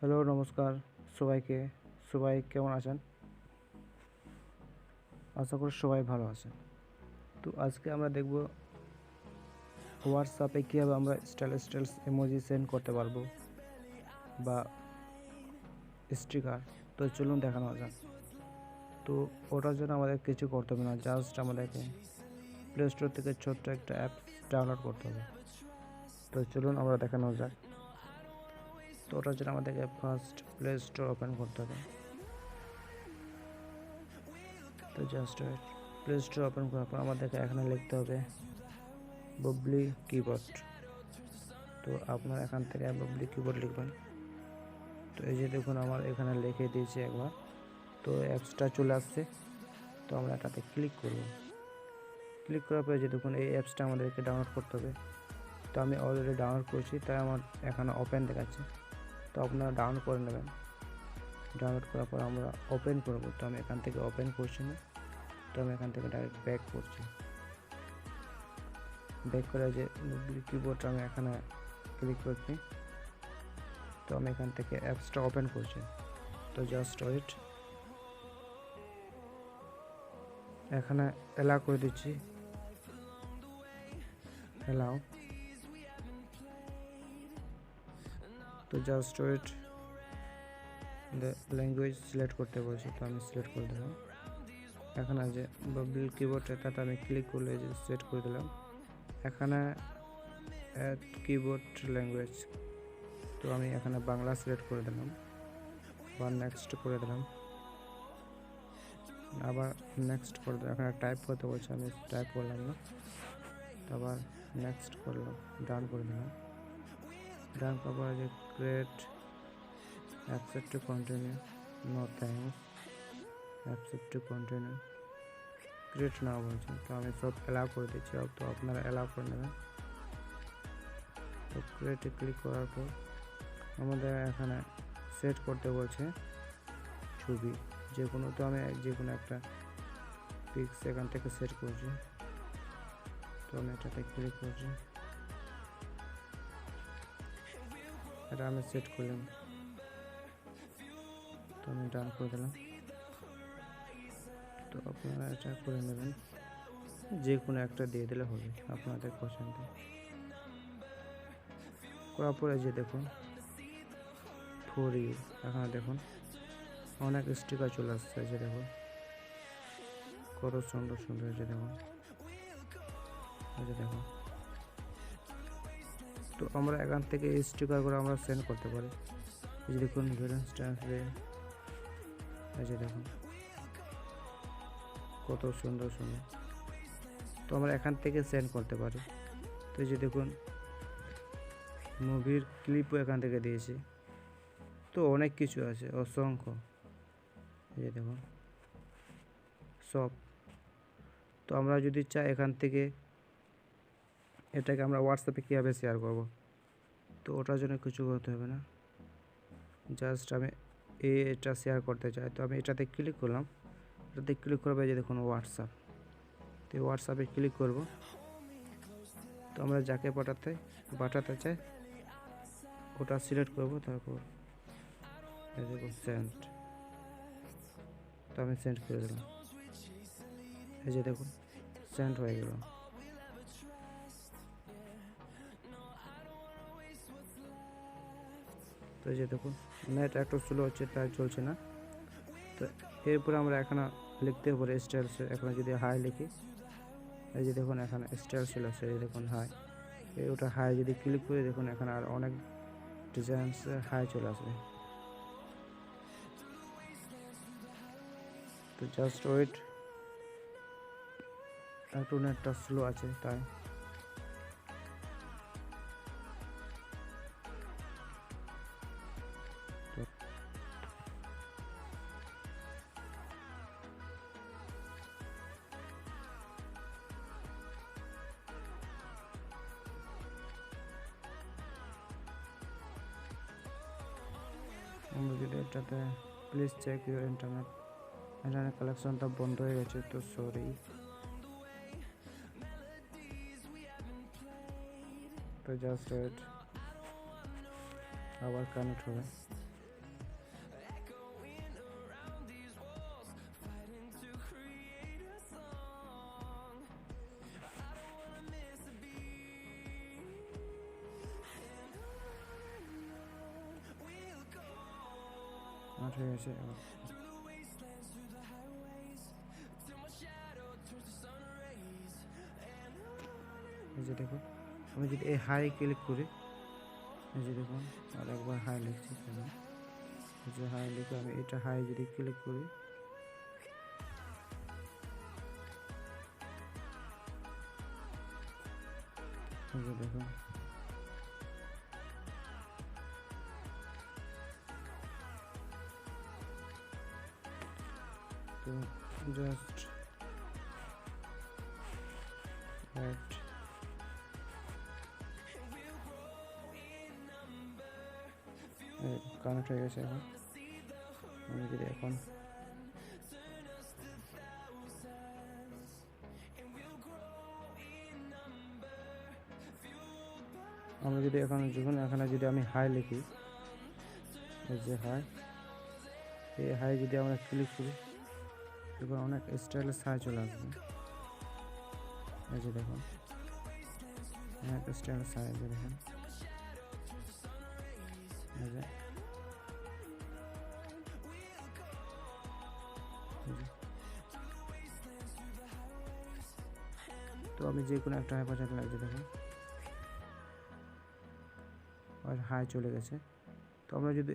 Hello নমস্কার সবাইকে। সবাই কেমন আছেন? আশা করি সবাই ভালো আছেন। তো আজকে আমরা দেখব হোয়াটসঅ্যাপে কীভাবে আমরা স্টাইলস ইমোজি সেন্ড করতে পারবো বা স্টিকার। তো চলুন দেখানো যাক। তো ওটার জন্য আমাদের কিছু করতে হবে না, জাস্ট আমাদেরকে প্লে স্টোর থেকে ছোট্ট একটা অ্যাপ ডাউনলোড করতে হবে। তো চলুন আমরা দেখানো যাক। তো ওটার জন্য আমাদেরকে ফার্স্ট প্লে স্টোর ওপেন করতে হবে। তো জাস্ট প্লে স্টোর ওপেন করার পর আমাদেরকে এখানে লিখতে হবে ববলি কিবোর্ড। তো আপনারা এখান থেকে ববলি কিবোর্ড লিখবেন। তো এই যে দেখুন আমার এখানে লিখে দিয়েছি একবার। তো অ্যাপসটা চলে আসছে। তো আমরা এটাতে ক্লিক করব। ক্লিক করার পরে যে দেখুন এই অ্যাপসটা আমাদেরকে ডাউনলোড করতে হবে। তো আমি অলরেডি ডাউনলোড করেছি, তাই আমার এখানে ওপেন দেখাচ্ছে। তো আপনারা ডাউনলোড করে নেবেন। ডাউনলোড করার পর আমরা ওপেন করব। তো আমি এখান থেকে ওপেন করছি না, তো আমি এখান থেকে ডাইরেক্ট ব্যাক করছি। ব্যাক করে যে কিবোর্ডটা আমি এখানে ক্লিক করছি। তো আমি এখান থেকে অ্যাপসটা ওপেন করছি। তো জাস্ট ওয়েট, এখানে অ্যালাউ করে দিচ্ছি, অ্যালাউ। তো জাস্ট ওয়েট, ল্যাঙ্গুয়েজ সিলেক্ট করতে বলছি, তো আমি সিলেক্ট করে দিলাম। এখানে যে বাবল কিবোর্ড এটাতে আমি ক্লিক করলে যে সেট করে দিলাম। এখানে অ্যাড কিবোর্ড ল্যাঙ্গুয়েজ, তো আমি এখানে বাংলা সিলেক্ট করে দিলাম, আবার নেক্সট করে দিলাম, আবার নেক্সট করে দিলাম। এখানে টাইপ করতে বলছে, আমি টাইপ করলাম না, আবার নেক্সট করলাম, ডান করে দিলাম। ডান করার পরে যে create accept to continue, no thanks, accept to continue, create না বলছে, তো আমি সব অ্যালাউ করে দিচ্ছি। তো আপনারা অ্যালাউ করে নেবেন। তো ক্রিয়েটে ক্লিক করার পর আমাদের এখানে সেট করতে বলছে ছবি যে কোনো। তো আমি যে কোনো একটা পিক্স এখান থেকে সেট করছি। তো আমি এটাতে ক্লিক করছি, এটা আমি সেট করলাম। তো আমি ডান করে দিলাম। তো আপনারা এটা করে নেবেন, যে কোনো একটা দিয়ে দিলে হবে আপনাদের পছন্দ। করার পরে যে দেখুন ফর ইউ, এখানে দেখুন অনেক স্টিকার চলে আসছে। যে দেখুন কত সুন্দর সুন্দর, যে দেখুন, এই যে দেখুন। তো আমরা এখান থেকে এই স্টিকারগুলো আমরা সেন্ড করতে পারি। এই যে দেখুন এই যে দেখুন কত সুন্দর সুন্দর, তো আমরা এখান থেকে সেন্ড করতে পারি। তো এই যে দেখুন মুভির ক্লিপও এখান থেকে দিয়েছি। তো অনেক কিছু আছে, অসংখ্য, এই যে দেখুন সব। তো আমরা যদি চাই এখান থেকে এটাকে আমরা হোয়াটসঅ্যাপে কীভাবে শেয়ার করব, তো ওটার জন্য কিছু করতে হবে না, জাস্ট আমি এটা শেয়ার করতে চাই। তো আমি এটাতে ক্লিক করলাম। এটাতে ক্লিক করবে যে দেখুন হোয়াটসঅ্যাপ। তো হোয়াটসঅ্যাপে ক্লিক করব। তো আমরা যাকে পাঠাতে চাই ওটা সিলেক্ট করব, তারপর এই দেখুন সেন্ড। তো আমি সেন্ড করে দিলাম। এই যে দেখুন সেন্ড হয়ে গেল। তো এই যে দেখুন নেট একটু স্লো হচ্ছে, তাই চলছে না। তো এরপরে আমরা এখানে লিখতে পারি স্টাইলস। এখানে যদি হাই লিখি, এই যে দেখুন এখানে স্টাইল চলে আসছে, এই দেখুন হাই। ওটা হাই যদি ক্লিক করে দেখুন এখানে আর অনেক ডিজাইনস হাই চলে আসবে। তো জাস্ট ওয়েট, একটু নেটটা স্লো আছে তাই। আমরা যদি এটাতে প্লিজ চেক ইউর ইন্টারনেট কালেকশনটা বন্ধ হয়ে গেছে, তো সরি। তো জাস্ট ওয়েট, আবার কানেক্ট হবে। কানেক্ট হয়ে গেছে। এই যে দেখুন, আমি যদি এই হাই ক্লিক করি, এই যে দেখুন আর একবার হাই লিখছি, এই যে হাই লিখে আমি এটা হাই যদি ক্লিক করি, এই যে দেখুন তো জাস্ট রাইট, কানেক্ট হয়ে গেছে। এখন আমি যদি এখন যখন এখানে যদি আমি হাই লিখি, এই যে হাই, এই হাই যদি আমরা ক্লিক করি, দেখুন অনেক স্টাইলের হাই চলে আসবে। এই যে দেখুন অনেক স্টাইলের হাই, এই যে দেখুন, এই যে তো আমি যে কোনো একটা হাই বাজাতে লাগছে, দেখুন আর হাই চলে গেছে। তো আমরা যদি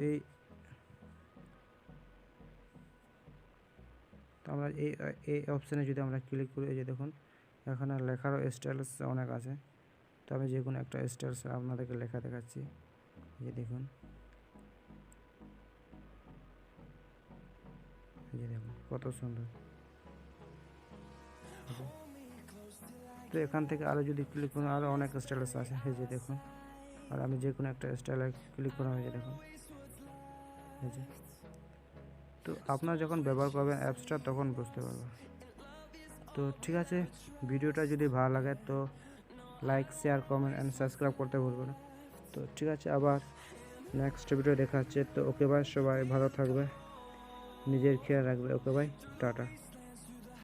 এই অপশানে যদি আমরা ক্লিক করি, এই যে দেখুন এখানে লেখারও স্টাইলস অনেক আছে। তো আমি যে কোনো একটা স্টাইলস আপনাদেরকে লেখা দেখাচ্ছি। এই যে দেখুন, এই যে দেখুন কত সুন্দর। তো এখান থেকে আরও যদি ক্লিক করুন, আরও অনেক স্টাইলস আছে। এই যে দেখুন, আর আমি যে কোনো একটা স্টাইলে ক্লিক করলাম, এই যে দেখুন, এই যে। তো আপনারা যখন ব্যবহার করবেন অ্যাপসটা তখন বুঝতে পারবেন। তো ঠিক আছে, ভিডিওটা যদি ভালো লাগে তো like, share, comment and subscribe করতে ভুলবেন না। তো ঠিক আছে, আবার নেক্সট ভিডিও দেখা হচ্ছে। তো ওকে বাই, সবাই ভালো থাকবে, নিজের খেয়াল রাখবে। Okay bye, tata.